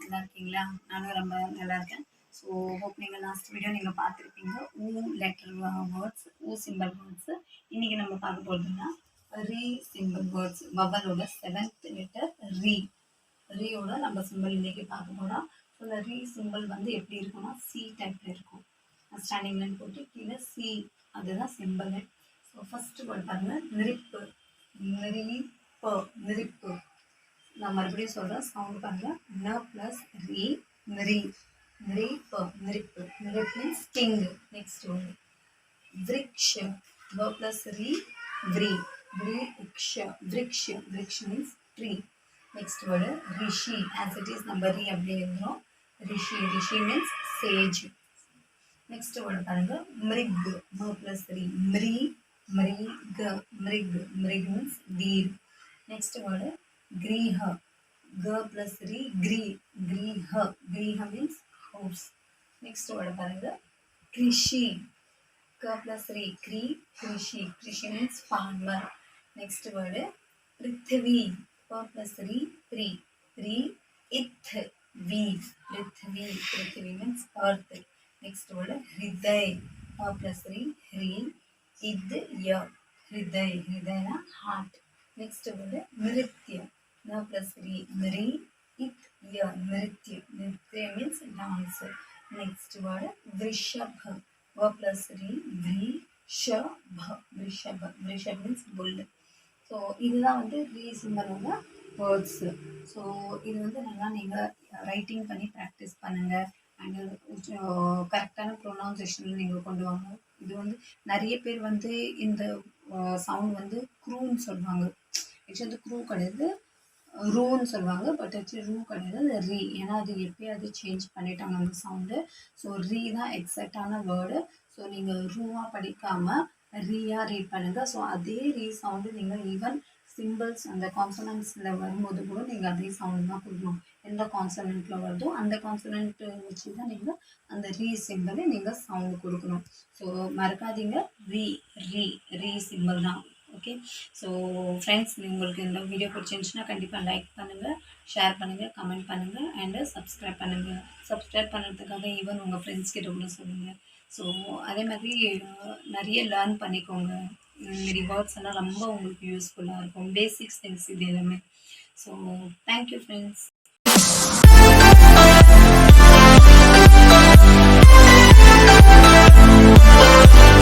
நல்லா இருக்கீங்களா? நானும் ரொம்ப நல்லா இருக்கேன். ஸோ ஹோப் நீங்கள் லாஸ்ட் வீடியோ நீங்கள் பார்த்துருப்பீங்க. ஊ லெட்டர் வேர்ட்ஸ், ஊ சிம்பிள் வேர்ட்ஸு. இன்றைக்கி நம்ம பார்க்க போகிறதுனா ரீ சிம்பிள் வேர்ட்ஸ். வவலோட 7th லெட்டர் ரீ. ரீயோட நம்ம சிம்பிள் இன்றைக்கி பார்க்க போகிறோம். ஸோ இந்த ரீ சிம்பிள் வந்து எப்படி இருக்குன்னா சி டைப்பில் இருக்கும். ஸ்டாண்டிங் லைன் போட்டு கீழே சி, அதுதான் சிம்பிள். ஸோ ஃபஸ்ட்டு வேர்ட் பாருங்கள், நெருப்பு. நெறிப்பு, நெருப்பு. நான் மறுபடியும் சொல்கிறேன், சவுண்ட் பாருங்கள். ந ப்ளஸ் ரீ, நெறி. நெறிப்பு, நெருப்பு. நெருப்பு மீன்ஸ் ஸ்டிங். நெக்ஸ்ட் வேர்டு விரிக்ஷ. வ ப்ளஸ் ரீ, விரி. விரிக்ஷ, விரிக்ஷ. விரிக்ஷ மீன்ஸ் ட்ரீ. நெக்ஸ்ட் வேர்டு ரிஷி. ஆஸ் இட் இஸ் நம்ம ரீ அப்படியே எழுதுகிறோம். ரிஷி. ரிஷி மீன்ஸ் சேஜ். நெக்ஸ்ட் வேர்டு பாருங்க, மிரிக். ம ப்ளஸ் ரீ, மிரி. மிரிக், மிரிக். மிரிக் மீன்ஸ் வீர். நெக்ஸ்ட் வேர்டு கிரீஹ. க ப்ளஸ் ரீ, கிரீ. கிரீஹ. கிரீஹ மீன்ஸ் ஹவுஸ். நெக்ஸ்ட் வேர்டு பாருங்க, கிருஷி. க ப்ளஸ் ரீ, கிரீ. கிருஷி. கிருஷி மீன்ஸ் ஃபார்மர். நெக்ஸ்ட் வேர்டு பிருத்திவி. ப ப்ளஸ் ரீ, ப்ரீ. ப்ரீ இத் வி. பிருத்திவி. பிருத்திவி மீன்ஸ் earth. Next word ஹிருதய். ப ப்ளஸ் ரீ, ஹ்ரீ. இத் ய. ஹிருதய். ஹிருதய்னா ஹார்ட். நெக்ஸ்ட் வேர்டு நிருத்ய. ந ப்ளஸ் ரீ, மிரி. இத் ய. நிருத்ய. நிருத்ய மீன்ஸ் டான்ஸ். நெக்ஸ்ட் வேர்டு விருஷப. வ ப்ளஸ் ரீ, வ்ரீ. ஷப. விருஷப. விருஷப மீன்ஸ் புல். ஸோ இதுதான் வந்து ரீ சிம்பலோட வேர்ட்ஸு. ஸோ இது வந்து நல்லா நீங்கள் ரைட்டிங் பண்ணி ப்ராக்டிஸ் பண்ணுங்கள். அண்டு கரெக்டான ப்ரொனவுன்சேஷனில் நீங்கள் கொண்டு வாங்க. இது வந்து நிறைய பேர் வந்து இந்த சவுண்ட் வந்து க்ரூன்னு சொல்லுவாங்க. ஆக்சுவலி அது க்ரூ கிடையாது, ரூன்னு சொல்லுவாங்க. பட் ஆக்சுவலி ரூ கிடையாது, அது ரீ. ஏன்னா அது எப்பயாவது சேஞ்ச் பண்ணிட்டாங்க அந்த சவுண்டு. ஸோ ரீ தான் எக்ஸாக்டான வேர்டு. ஸோ நீங்கள் ரூவாக படிக்காமல் ரீயாக ரீட் பண்ணுங்கள். ஸோ அதே ரீ சவுண்டு நீங்கள் ஈவன் சிம்பிள்ஸ் அந்த கான்சனன்ட்ஸில் வரும்போது கூட நீங்கள் அதே சவுண்டு தான் கொடுக்கணும். எந்த கான்சனண்ட்டில் வருதோ அந்த கான்சனண்ட்டு வச்சு தான் நீங்கள் அந்த ரீ சிம்பிளை நீங்கள் சவுண்டு கொடுக்கணும். ஸோ மறக்காதீங்க, ரீ ரீ ரீ சிம்பிள் தான். ஓகே. ஸோ ஃப்ரெண்ட்ஸ், உங்களுக்கு இந்த வீடியோ பிடிச்சிருந்துச்சுன்னா கண்டிப்பாக லைக் பண்ணுங்கள், ஷேர் பண்ணுங்கள், கமெண்ட் பண்ணுங்கள் அண்டு சப்ஸ்கிரைப் பண்ணுங்கள். சப்ஸ்கிரைப் பண்ணுறதுக்காக ஈவன் உங்கள் ஃப்ரெண்ட்ஸ் கிட்ட கூட சொல்லுங்கள். ஸோ அதே மாதிரி நிறைய லேர்ன் பண்ணிக்கோங்க. இந்த வேர்ட்ஸ் எல்லாம் ரொம்ப உங்களுக்கு யூஸ்ஃபுல்லாக இருக்கும். பேசிக்ஸ் திங்ஸ் இது எல்லாமே. So thank you friends.